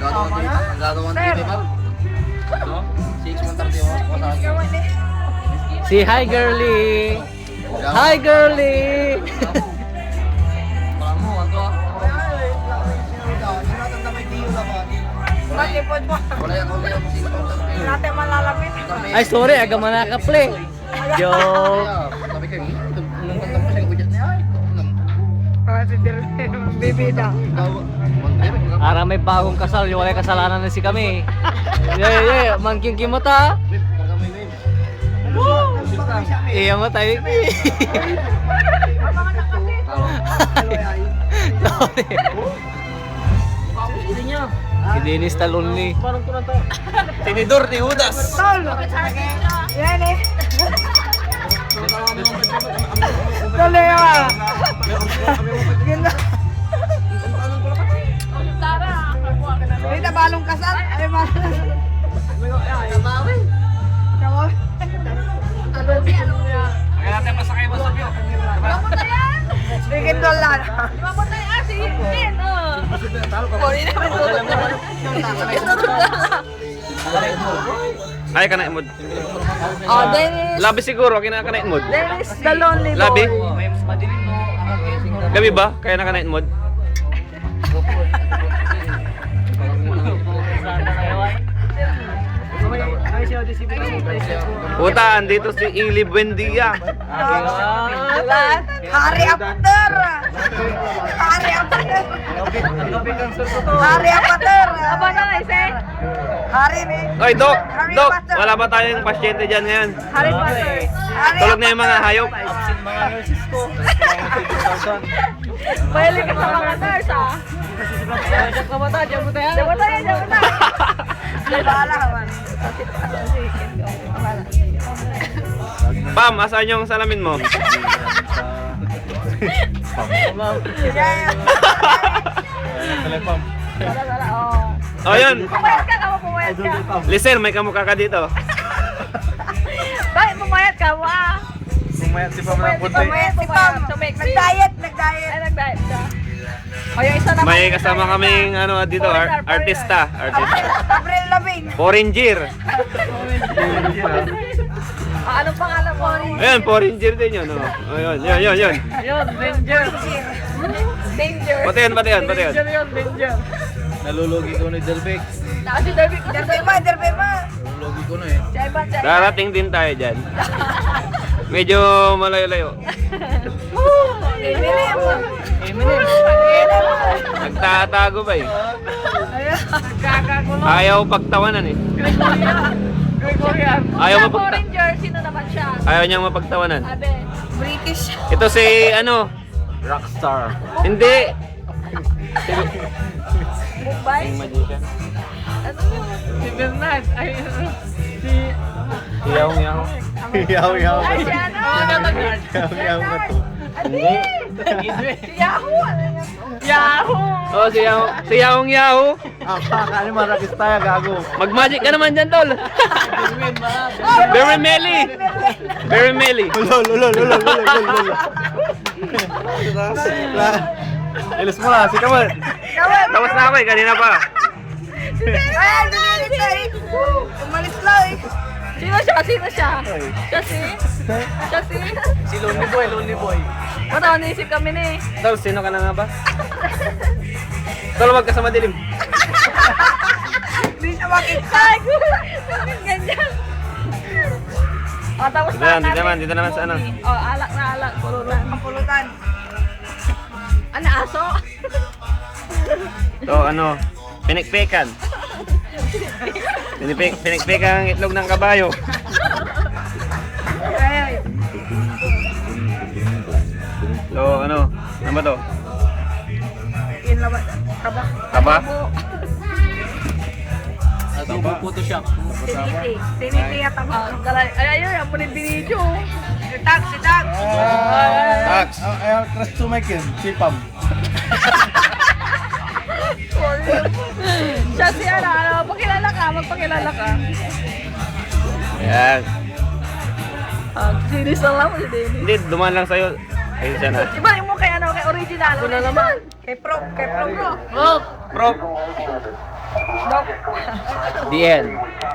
Ang gagawin TV ba? No? 6:30 ko sa akin. Si hi girly. Hi girly. Kamu ato. Malipod mo. Wala yan ko yung 6:30. Natin malalapit. Ay sorry, aga man naka-play. Joke. Sabi ko, nung kanta mo siya gudyan niya. Si Dirwin, bibida. Ara may bagong kasal, yung walay kasalanan na si kami. Yeah, mangking kimota. Iya mo tayo. Si Dennis Talonli. Tinidor ni Judas. Tol! Yan eh. Tuloy ah. Ganda. Rita, balong kasal? Ay, balong. Kamawi. Kamawi. Kaya natin masakay mo sa view. Bikin dolar. Ay, kanain mo. Oh, Dennis. Labi siguro, kinakanain mo. Dennis, the lonely boy. Labi? May madilim no. Gabi ba? Kaya nakanain mo? Puta, andito si Ili Buendia. Hari Apater. Hari Apater. Hari Apater. Apa na ise? Hari ni. Oy, Dok! Dok! Wala ba tayong pasyente dyan ngayon? Hari Apater. Tulog na yung mga hayop. Mga nurses ko. Mahilig ka sa mga nurse ah. Diyan ka mata, diyan mo tayo. Diyan mo tayo, diyan mo tayo. Bahala ka man. Pam, asaan yung salamin mo? Oh. Oh, yun. Pumayat ka, kamo pumayat ka. Listen, may kamukha ka dito. Bakit pumayat ka mo ah? Pumayat si Pam ng puti. Pumayat si Pam. Nag-diet, nag-diet. Ay, nag-diet siya. O yung isa naman. May kasama kaming ano dito, artista. Abril Labing. Foreigner. Anong pangalan mo? Ayun, foreigner din yun. Oh. Ayun, yun. Yun, danger. Danger. Pati yun. Yun, danger. Nalulugi ko ni Delbek. Si Derby. Derby ma. Nalulugi ko na eh. Darating din tayo dyan. Medyo malayo-layo. Eminem. Nagtatago ba eh? Gagagulo. Ayaw pagtawanan eh. Gregorian. Ayaw Sa mapagta... Foreigner, sino naman siya? Ayaw niyang mapagtawanan. Abe. British. Ito si ano? Rockstar. Hindi. Mumbai? Ano yun? Si Bernard. Ay, si... Yaw. Yaw. Ay, si ano? Yaw ka to. Hindi. Si Yahoo. Ano yun? Yahoo. Oh, si Yaw. Si Yawong Yahoo. Kani marakis tayo, gago. Mag-magic ka naman dyan, tol. Very Melly. Very Melly. Lolo. Ilis mo na, sika mo. Tapos na ako eh, kanina pa. Ay, dumilit na eh. Umalis lang eh. Sino siya? Siya si? Si Lonely Boy. Mata, naisip kami ni. Tol, sino ka na nga ba? Tol, wag ka sa madilim. Hindi siya makita. Ay, bakit ganyan? O, tapos Dito naman sa ano. O, alak na alak. Pulutan. Ano, aso? So, ano, pinikpikan. Pinikpikan ang itlog ng kabayo. Ay. So, ano ba to? Inlaban. Kaba. Kaba? Adobo Photoshop. Tiniti at ang ayun, ang muling binidyo. Si Tax. Tax. Ayaw, trust to make it. Si Pam. Siya si ano, magpakilala ka. Ayan. Sinis lang mo si Dennis. Hindi, dumaan lang sa'yo. Ayun siya na. Iba yung mo kay ano, kay original. Ano naman? Kay Pro bro. Prop. The end.